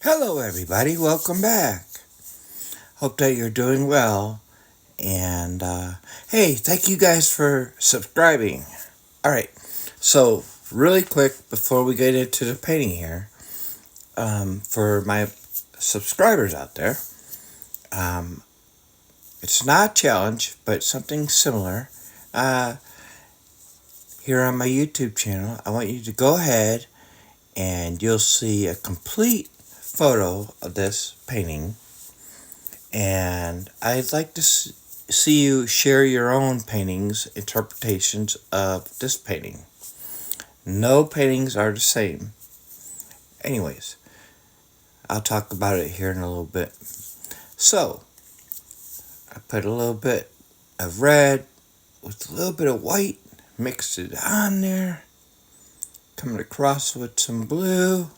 Hello, everybody. Welcome back. Hope that you're doing well. And hey, thank you guys for subscribing. All right. So, really quick before we get into the painting here, for my subscribers out there, um, it's not a challenge, but something similar. Uh, Here on my YouTube channel, I want you to go ahead and you'll see a complete photo of this painting. And I'd like to see you share your own paintings, interpretations of this painting. No paintings are the same. Anyways, I'll talk about it here in a little bit. So, I put a little bit of red with a little bit of white, mixed it on there, coming across with some blue.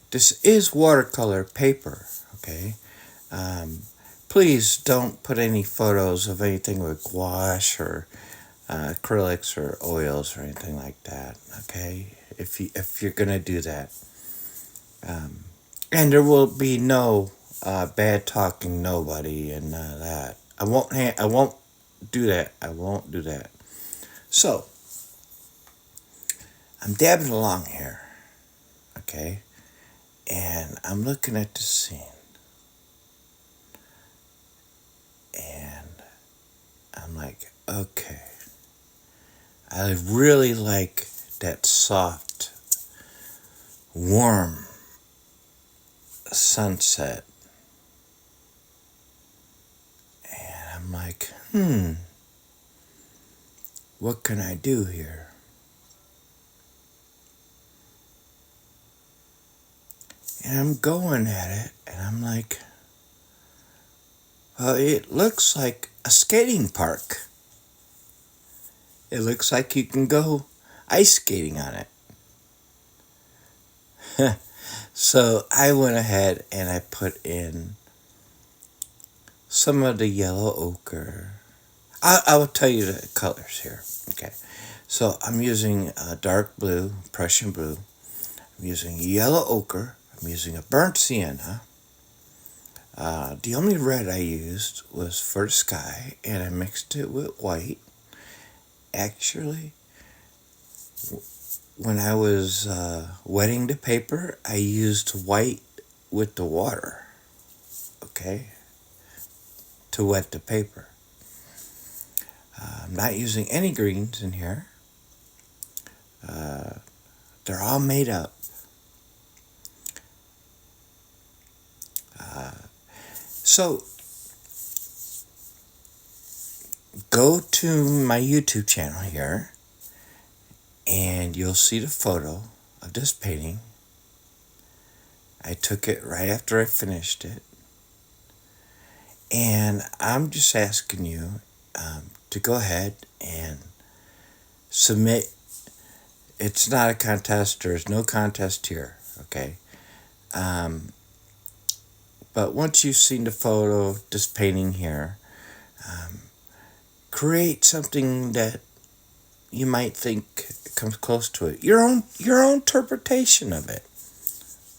This is watercolor paper, okay? Please don't put any photos of anything with gouache or acrylics or oils or anything like that, okay? If you're gonna do that, and there will be no bad talking nobody and that. I won't do that. I won't do that. So I'm dabbing along here, okay, and I'm looking at the scene, and I'm like, okay, I really like that soft, warm sunset. And I'm like, what can I do here? And I'm going at it, and I'm like, well, it looks like a skating park. It looks like you can go ice skating on it. So I went ahead and I put in some of the yellow ochre. I will tell you the colors here. Okay. So I'm using dark blue, Prussian blue. I'm using yellow ochre. I'm using a burnt sienna. The only red I used was for the sky, and I mixed it with white. Actually, when I was wetting the paper, I used white with the water, okay, to wet the paper. I'm not using any greens in here. They're all made up. So, go to my YouTube channel here, and you'll see the photo of this painting. I took it right after I finished it. And I'm just asking you to go ahead and submit. It's not a contest. There's no contest here, okay? But once you've seen the photo, this painting here, create something that you might think comes close to it. Your own interpretation of it.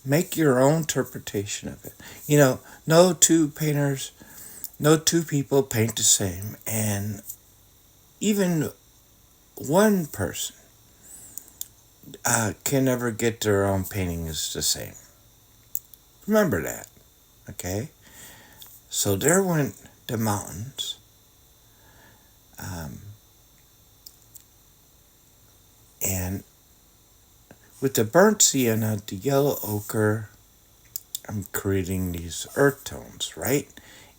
Make your own interpretation of it. You know, no two people paint the same, and even one person can never get their own paintings the same. Remember that, okay? So there went the mountains. And with the burnt sienna, the yellow ochre, I'm creating these earth tones, right?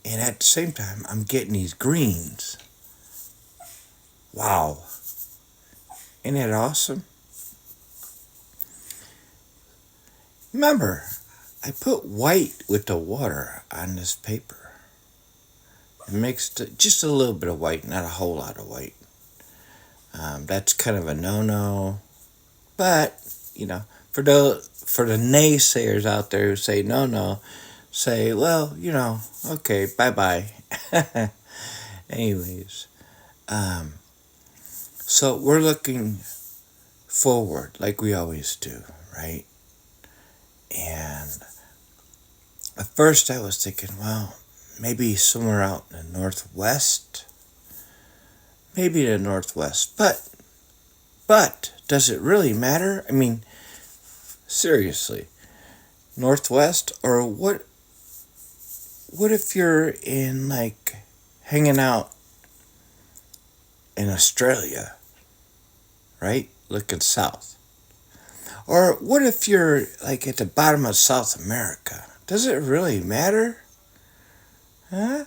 And at the same time, I'm getting these greens. Wow. Isn't that awesome? Remember, I put white with the water on this paper. I mixed just a little bit of white, not a whole lot of white. That's kind of a no-no. But, you know, for the naysayers out there who say no, say, well, you know, okay, bye-bye. Anyways, so we're looking forward like we always do, right? And at first I was thinking, well, maybe somewhere out in the northwest. Maybe the northwest. But does it really matter? I mean, seriously. Northwest, or what if you're in, like, hanging out in Australia, right? Looking south. Or what if you're, like, at the bottom of South America? Does it really matter? Huh?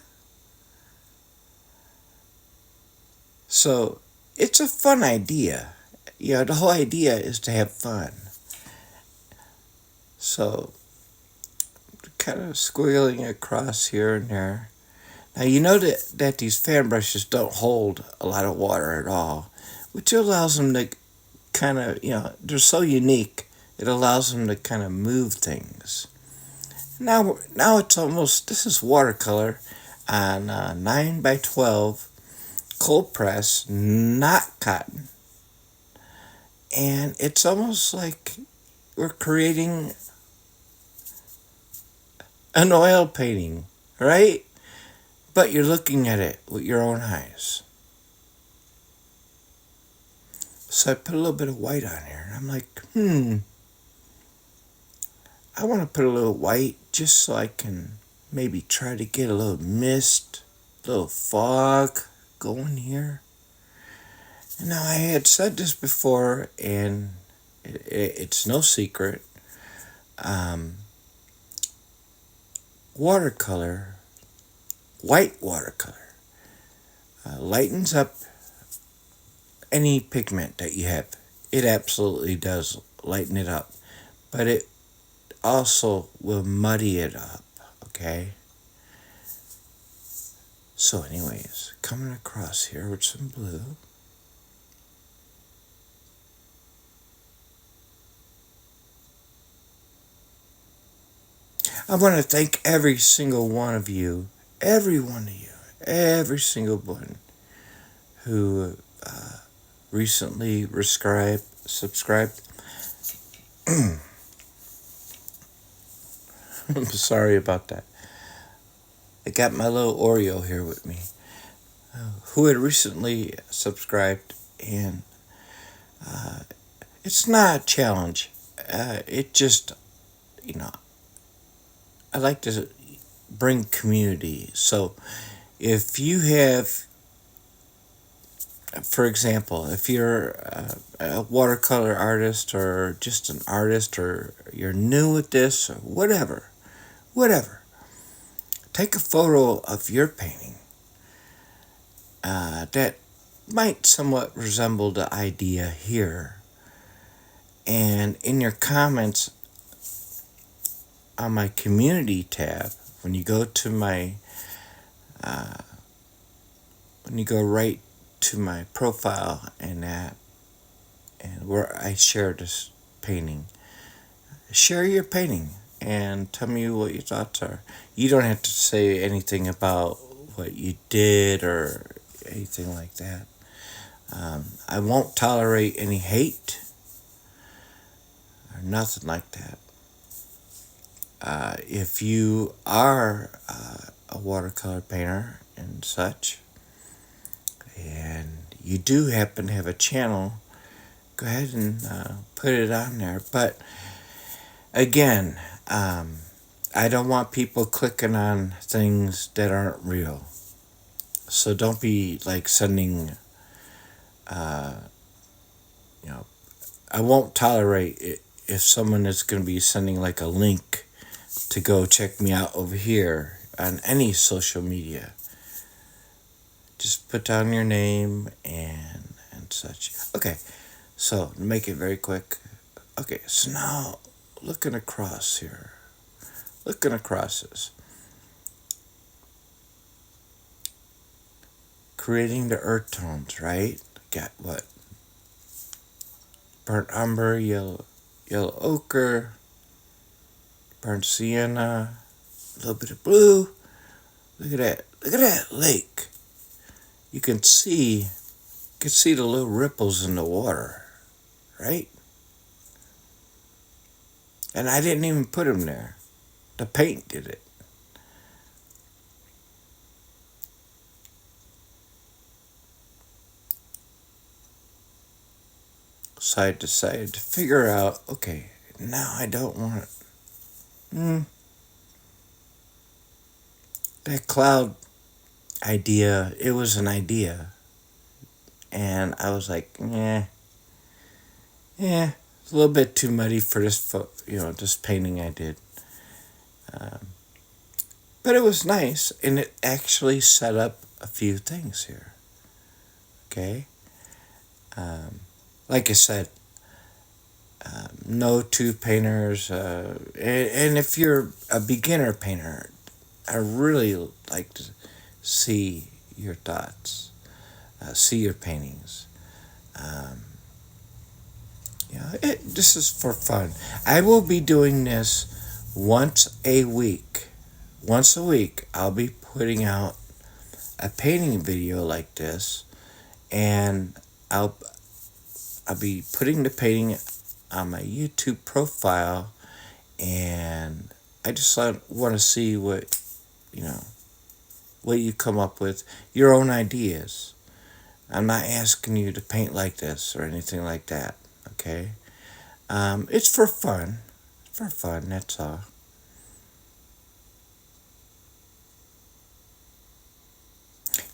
So, it's a fun idea. The whole idea is to have fun. So, kind of squiggling across here and there. Now, you know that these fan brushes don't hold a lot of water at all, which allows them to kind of, they're so unique, it allows them to kind of move things. Now it's almost, this is watercolor on 9 by 12 cold press, not cotton. And it's almost like we're creating an oil painting, right? But you're looking at it with your own eyes. So I put a little bit of white on here, and I'm like, I want to put a little white just so I can maybe try to get a little mist, a little fog going here. And now I had said this before, and it's no secret. Watercolor, white watercolor, lightens up any pigment that you have. It absolutely does lighten it up. But it also will muddy it up, okay? So anyways, coming across here with some blue. I want to thank every single one of you, every single one who recently subscribed. I'm sorry about that. I got my little Oreo here with me, who had recently subscribed, and it's not a challenge. It just, I like to bring community. So if you have, for example, if you're a watercolor artist or just an artist, or you're new at this, or whatever, take a photo of your painting that might somewhat resemble the idea here. And in your comments on my community tab, when you go to when you go right to my profile and where I share this painting, share your painting and tell me what your thoughts are. You don't have to say anything about what you did or anything like that. I won't tolerate any hate or nothing like that. If you are a watercolor painter and such, and you do happen to have a channel, go ahead and put it on there. But again, I don't want people clicking on things that aren't real. So don't be like sending, I won't tolerate it if someone is going to be sending like a link to go check me out over here on any social media. Just put down your name and such. Okay, so to make it very quick. Okay, so now looking across this. Creating the earth tones, right? Got what? Burnt umber, yellow ochre, burnt sienna, a little bit of blue. Look at that lake. You can see the little ripples in the water, right? And I didn't even put them there. The paint did it. So I decided to figure out, okay, now I don't want it. That cloud idea, it was an idea. And I was like, it's a little bit too muddy for this painting I did. But it was nice, and it actually set up a few things here. Okay? Like I said, no two painters. And if you're a beginner painter, I really like to see your thoughts, see your paintings. This is for fun. I will be doing this once a week. Once a week, I'll be putting out a painting video like this, and I'll be putting the painting on my YouTube profile, and I just want to see what you come up with, your own ideas. I'm not asking you to paint like this or anything like that. Okay, it's for fun. For fun, that's all.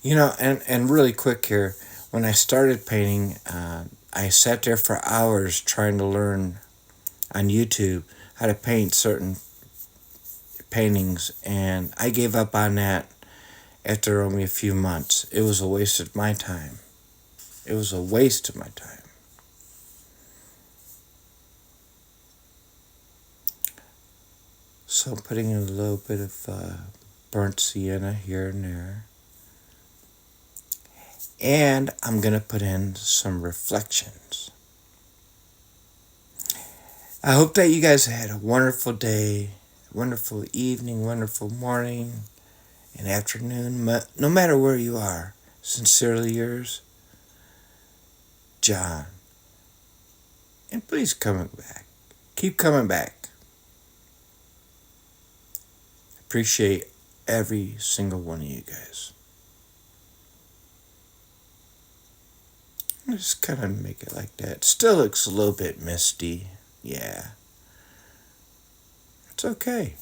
And really quick here, when I started painting, I sat there for hours trying to learn on YouTube how to paint certain paintings, and I gave up on that after only a few months. It was a waste of my time. It was a waste of my time. So I'm putting in a little bit of burnt sienna here and there. And I'm going to put in some reflections. I hope that you guys had a wonderful day, wonderful evening, wonderful morning, and afternoon, no matter where you are. Sincerely yours, John. And please come back. Keep coming back. Appreciate every single one of you guys. Just kind of make it like that. Still looks a little bit misty. Yeah. It's okay.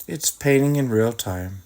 It's painting in real time.